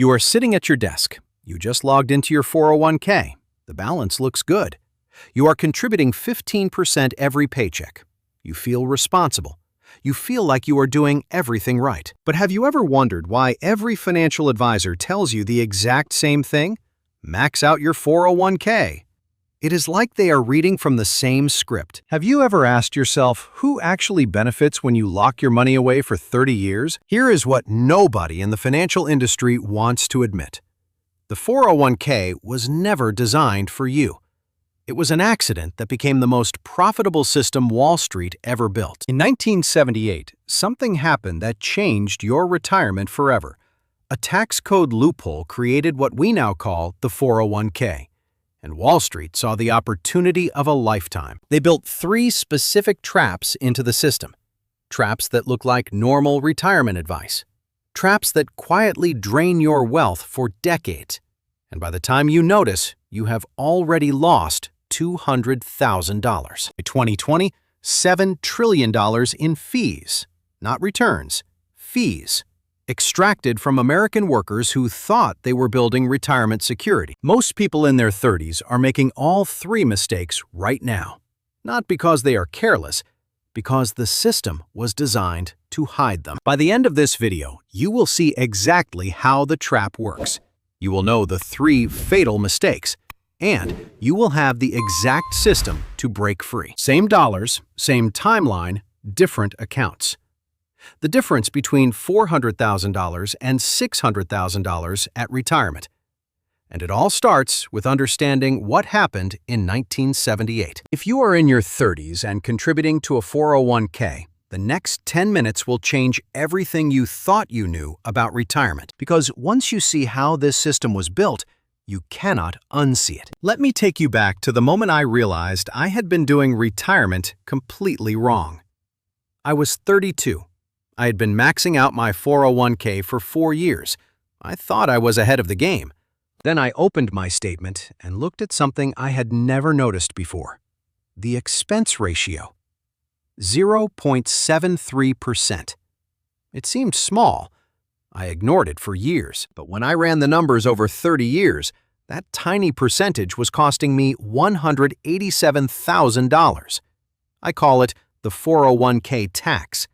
You are sitting at your desk. You just logged into your 401k. The balance looks good. You are contributing 15% every paycheck. You feel responsible. You feel like you are doing everything right. But have you ever wondered why every financial advisor tells you the exact same thing? Max out your 401k. It is like they are reading from the same script. Have you ever asked yourself who actually benefits when you lock your money away for 30 years? Here is what nobody in the financial industry wants to admit. The 401k was never designed for you. It was an accident that became the most profitable system Wall Street ever built. In 1978, something happened that changed your retirement forever. A tax code loophole created what we now call the 401k. And Wall Street saw the opportunity of a lifetime. They built 3 specific traps into the system. Traps that look like normal retirement advice. Traps that quietly drain your wealth for decades. And by the time you notice, you have already lost $200,000. By 2020, $7 trillion in fees, not returns, fees, extracted from American workers who thought they were building retirement security. Most people in their 30s are making all 3 mistakes right now. Not because they are careless, because the system was designed to hide them. By the end of this video, you will see exactly how the trap works. You will know the 3 fatal mistakes, and you will have the exact system to break free. Same dollars, same timeline, different accounts. The difference between $400,000 and $600,000 at retirement. And it all starts with understanding what happened in 1978. If you are in your 30s and contributing to a 401k, the next 10 minutes will change everything you thought you knew about retirement. Because once you see how this system was built, you cannot unsee it. Let me take you back to the moment I realized I had been doing retirement completely wrong. I was 32. I had been maxing out my 401k for 4 years. I thought I was ahead of the game. Then I opened my statement and looked at something I had never noticed before. The expense ratio. 0.73%. It seemed small. I ignored it for years, but when I ran the numbers over 30 years, that tiny percentage was costing me $187,000. I call it the 401k tax.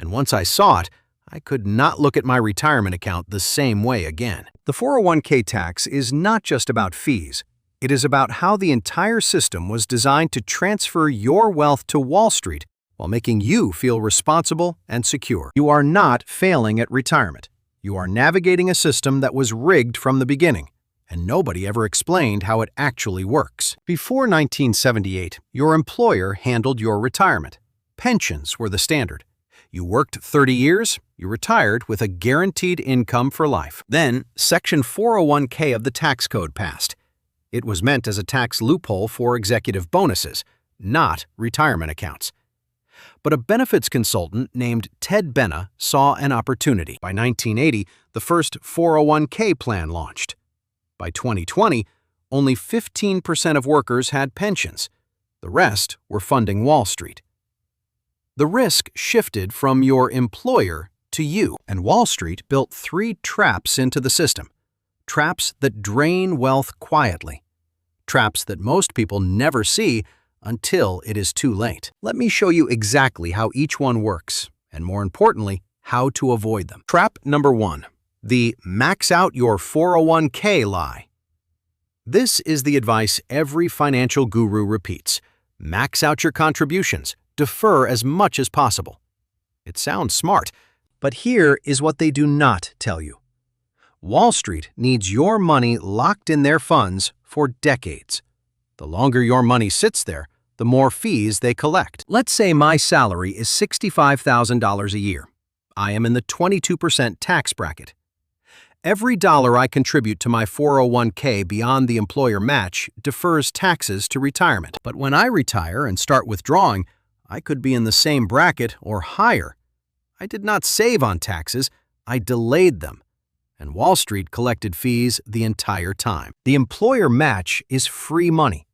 And once I saw it, I could not look at my retirement account the same way again. The 401k tax is not just about fees. It is about how the entire system was designed to transfer your wealth to Wall Street while making you feel responsible and secure. You are not failing at retirement. You are navigating a system that was rigged from the beginning, and nobody ever explained how it actually works. Before 1978, your employer handled your retirement. Pensions were the standard. You worked 30 years, you retired with a guaranteed income for life. Then, Section 401k of the tax code passed. It was meant as a tax loophole for executive bonuses, not retirement accounts. But a benefits consultant named Ted Benna saw an opportunity. By 1980, the first 401k plan launched. By 2020, only 15% of workers had pensions. The rest were funding Wall Street. The risk shifted from your employer to you, and Wall Street built 3 traps into the system. Traps that drain wealth quietly. Traps that most people never see until it is too late. Let me show you exactly how each one works, and more importantly, how to avoid them. Trap number 1. The max out your 401k lie. This is the advice every financial guru repeats. Max out your contributions. Defer as much as possible. It sounds smart, but here is what they do not tell you. Wall Street needs your money locked in their funds for decades. The longer your money sits there, the more fees they collect. Let's say my salary is $65,000 a year. I am in the 22% tax bracket. Every dollar I contribute to my 401k beyond the employer match defers taxes to retirement. But when I retire and start withdrawing, I could be in the same bracket or higher. I did not save on taxes, I delayed them. And Wall Street collected fees the entire time. The employer match is free money.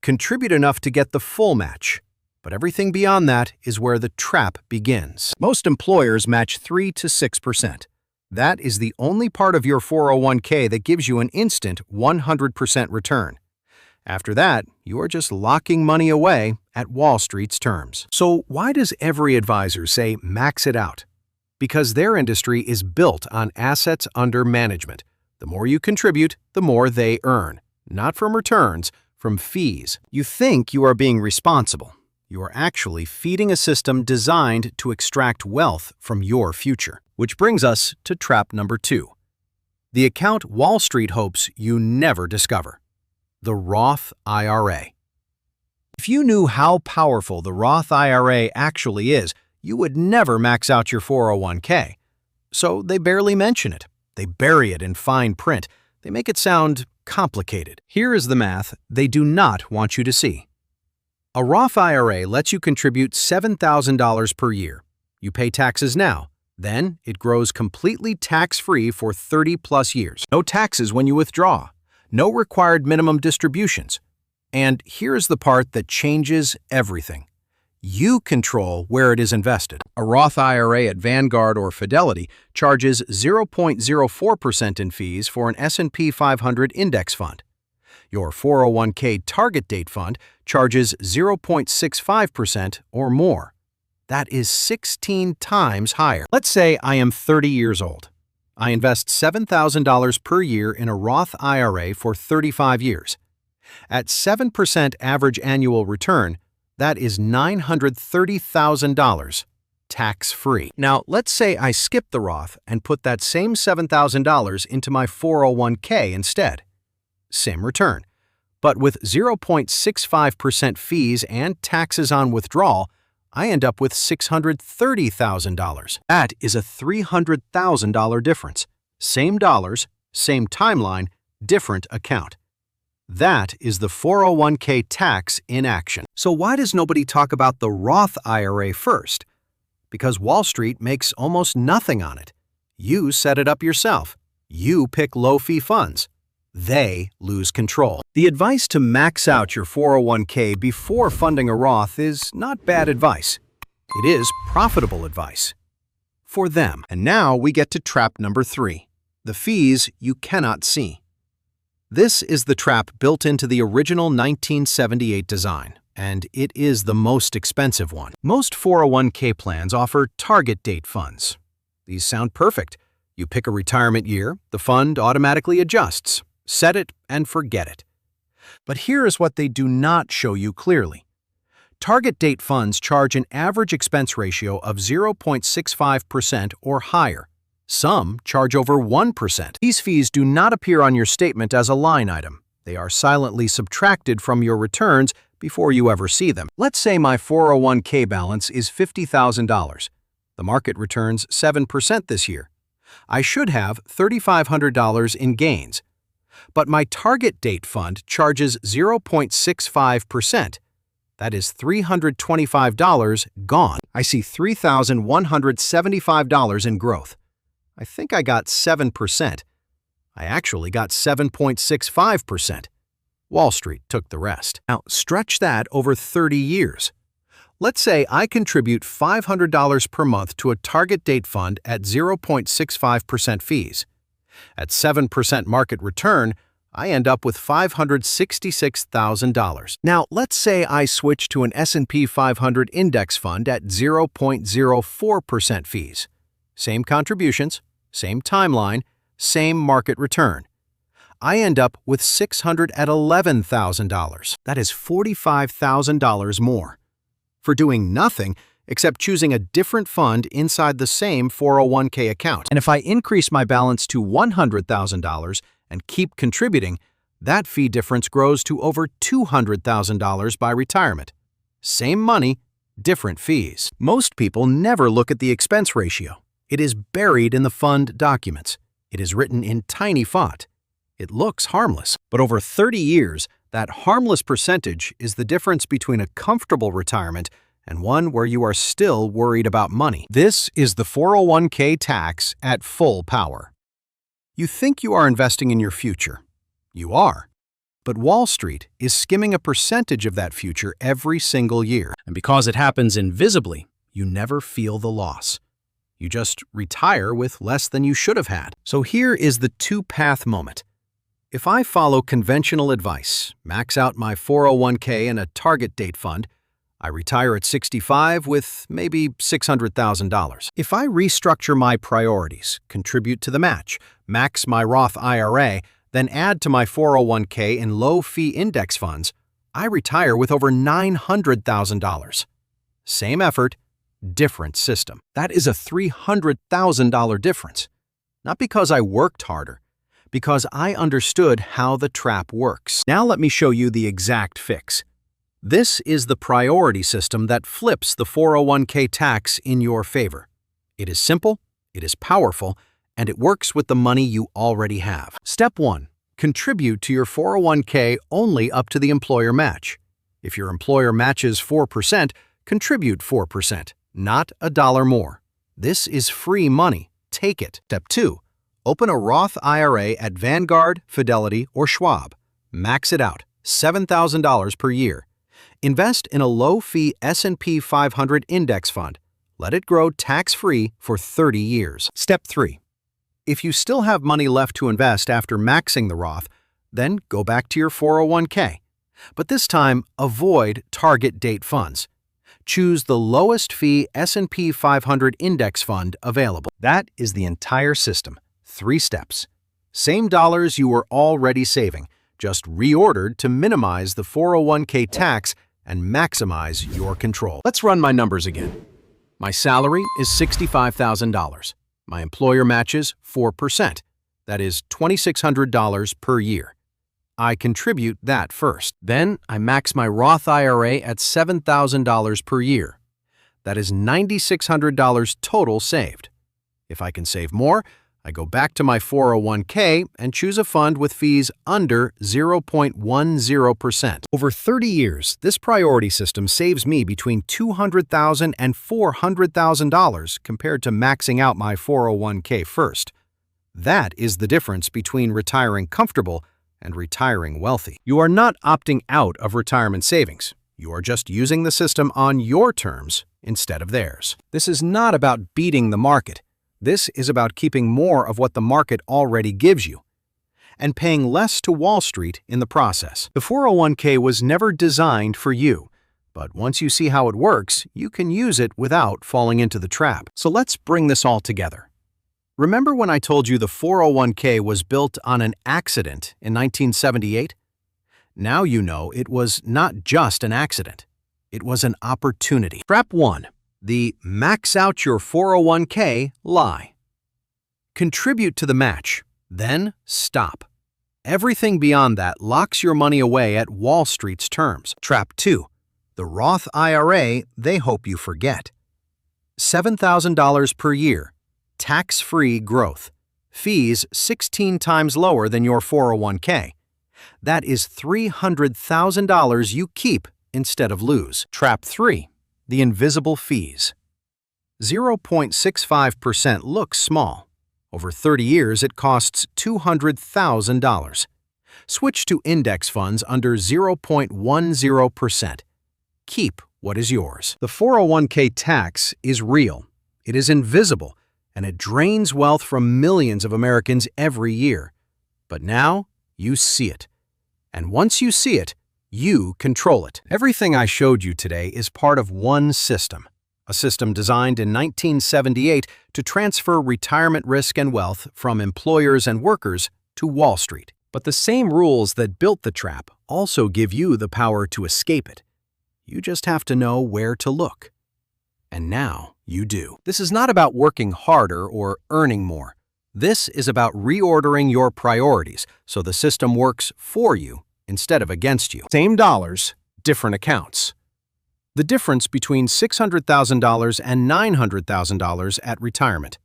Contribute enough to get the full match. But everything beyond that is where the trap begins. Most employers match 3 to 6%. That is the only part of your 401k that gives you an instant 100% return. After that, you are just locking money away at Wall Street's terms. So why does every advisor say max it out? Because their industry is built on assets under management. The more you contribute, the more they earn. Not from returns, from fees. You think you are being responsible. You are actually feeding a system designed to extract wealth from your future. Which brings us to trap number 2. The account Wall Street hopes you never discover. The Roth IRA. If you knew how powerful the Roth IRA actually is, you would never max out your 401k. So they barely mention it. They bury it in fine print. They make it sound complicated. Here is the math they do not want you to see. A Roth IRA lets you contribute $7,000 per year. You pay taxes now. Then it grows completely tax-free for 30-plus years. No taxes when you withdraw. No required minimum distributions. And here's the part that changes everything. You control where it is invested. A Roth IRA at Vanguard or Fidelity charges 0.04% in fees for an S&P 500 index fund. Your 401k target date fund charges 0.65% or more. That is 16 times higher. Let's say I am 30 years old. I invest $7,000 per year in a Roth IRA for 35 years. At 7% average annual return, that is $930,000, tax-free. Now, let's say I skip the Roth and put that same $7,000 into my 401k instead. Same return. But with 0.65% fees and taxes on withdrawal, I end up with $630,000. That is a $300,000 difference. Same dollars, same timeline, different account. That is the 401k tax in action. So why does nobody talk about the Roth IRA first? Because Wall Street makes almost nothing on it. You set it up yourself. You pick low-fee funds. They lose control. The advice to max out your 401k before funding a Roth is not bad advice. It is profitable advice. For them. And now we get to trap number 3, the fees you cannot see. This is the trap built into the original 1978 design, and it is the most expensive one. Most 401k plans offer target date funds. These sound perfect. You pick a retirement year, the fund automatically adjusts. Set it and forget it. But here is what they do not show you clearly. Target date funds charge an average expense ratio of 0.65% or higher. Some charge over 1%. These fees do not appear on your statement as a line item. They are silently subtracted from your returns before you ever see them. Let's say my 401k balance is $50,000. The market returns 7% this year. I should have $3,500 in gains. But my target date fund charges 0.65%. That is $325 gone. I see $3,175 in growth. I think I got 7%. I actually got 7.65%. Wall Street took the rest. Now, stretch that over 30 years. Let's say I contribute $500 per month to a target date fund at 0.65% fees. At 7% market return, I end up with $566,000. Now, let's say I switch to an S&P 500 index fund at 0.04% fees. Same contributions, same timeline, same market return. I end up with $611,000. That is $45,000 more. For doing nothing except choosing a different fund inside the same 401k account. And if I increase my balance to $100,000 and keep contributing, that fee difference grows to over $200,000 by retirement. Same money, different fees. Most people never look at the expense ratio. It is buried in the fund documents. It is written in tiny font. It looks harmless. But over 30 years, that harmless percentage is the difference between a comfortable retirement and one where you are still worried about money. This is the 401k tax at full power. You think you are investing in your future. You are. But Wall Street is skimming a percentage of that future every single year. And because it happens invisibly, you never feel the loss. You just retire with less than you should have had. So here is the two-path moment. If I follow conventional advice, max out my 401k in a target date fund, I retire at 65 with maybe $600,000. If I restructure my priorities, contribute to the match, max my Roth IRA, then add to my 401k in low-fee index funds, I retire with over $900,000. Same effort, different system. That is a $300,000 difference. Not because I worked harder, because I understood how the trap works. Now let me show you the exact fix. This is the priority system that flips the 401k tax in your favor. It is simple, it is powerful, and it works with the money you already have. Step 1. Contribute to your 401k only up to the employer match. If your employer matches 4%, contribute 4%, not a dollar more. This is free money. Take it. Step 2. Open a Roth IRA at Vanguard, Fidelity, or Schwab. Max it out, $7,000 per year. Invest in a low-fee S&P 500 index fund. Let it grow tax-free for 30 years. Step 3. If you still have money left to invest after maxing the Roth, then go back to your 401k. But this time, avoid target date funds. Choose the lowest fee S&P 500 index fund available. That is the entire system. 3 steps. Same dollars you were already saving, just reordered to minimize the 401k tax and maximize your control. Let's run my numbers again. My salary is $65,000. My employer matches 4%. That is $2,600 per year. I contribute that first. Then I max my Roth IRA at $7,000 per year. That is $9,600 total saved. If I can save more, I go back to my 401k and choose a fund with fees under 0.10%. Over 30 years, this priority system saves me between $200,000 and $400,000 compared to maxing out my 401k first. That is the difference between retiring comfortable and retiring wealthy. You are not opting out of retirement savings. You are just using the system on your terms instead of theirs. This is not about beating the market. This is about keeping more of what the market already gives you and paying less to Wall Street in the process. The 401k was never designed for you, but once you see how it works, you can use it without falling into the trap. So let's bring this all together. Remember when I told you the 401k was built on an accident in 1978? Now you know it was not just an accident. It was an opportunity. Trap 1. The max out your 401k lie. Contribute to the match, then stop. Everything beyond that locks your money away at Wall Street's terms. Trap 2. The Roth IRA they hope you forget. $7,000 per year. Tax-free growth. Fees 16 times lower than your 401k. That is $300,000 you keep instead of lose. Trap 3. The invisible fees. 0.65% looks small. Over 30 years, it costs $200,000. Switch to index funds under 0.10%. Keep what is yours. The 401k tax is real. It is invisible, and it drains wealth from millions of Americans every year. But now, you see it. And once you see it, you control it. Everything I showed you today is part of one system, a system designed in 1978 to transfer retirement risk and wealth from employers and workers to Wall Street. But the same rules that built the trap also give you the power to escape it. You just have to know where to look. And now you do. This is not about working harder or earning more. This is about reordering your priorities so the system works for you instead of against you. Same dollars, different accounts. The difference between $600,000 and $900,000 at retirement.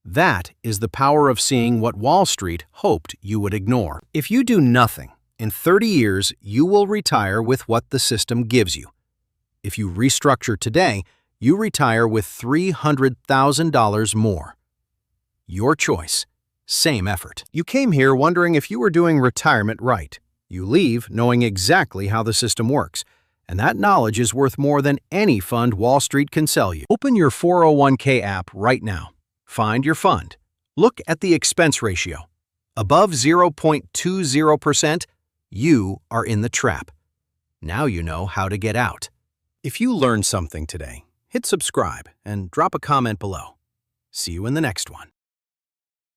That is the power of seeing what Wall Street hoped you would ignore. If you do nothing, in 30 years, you will retire with what the system gives you. If you restructure today, you retire with $300,000 more. Your choice, same effort. You came here wondering if you were doing retirement right. You leave knowing exactly how the system works, And that knowledge is worth more than any fund Wall Street can sell you. Open your 401k app right now. Find your fund. Look at the expense ratio. Above 0.20%, you are in the trap. Now you know how to get out. If you learned something today, hit subscribe and drop a comment below. See you in the next one.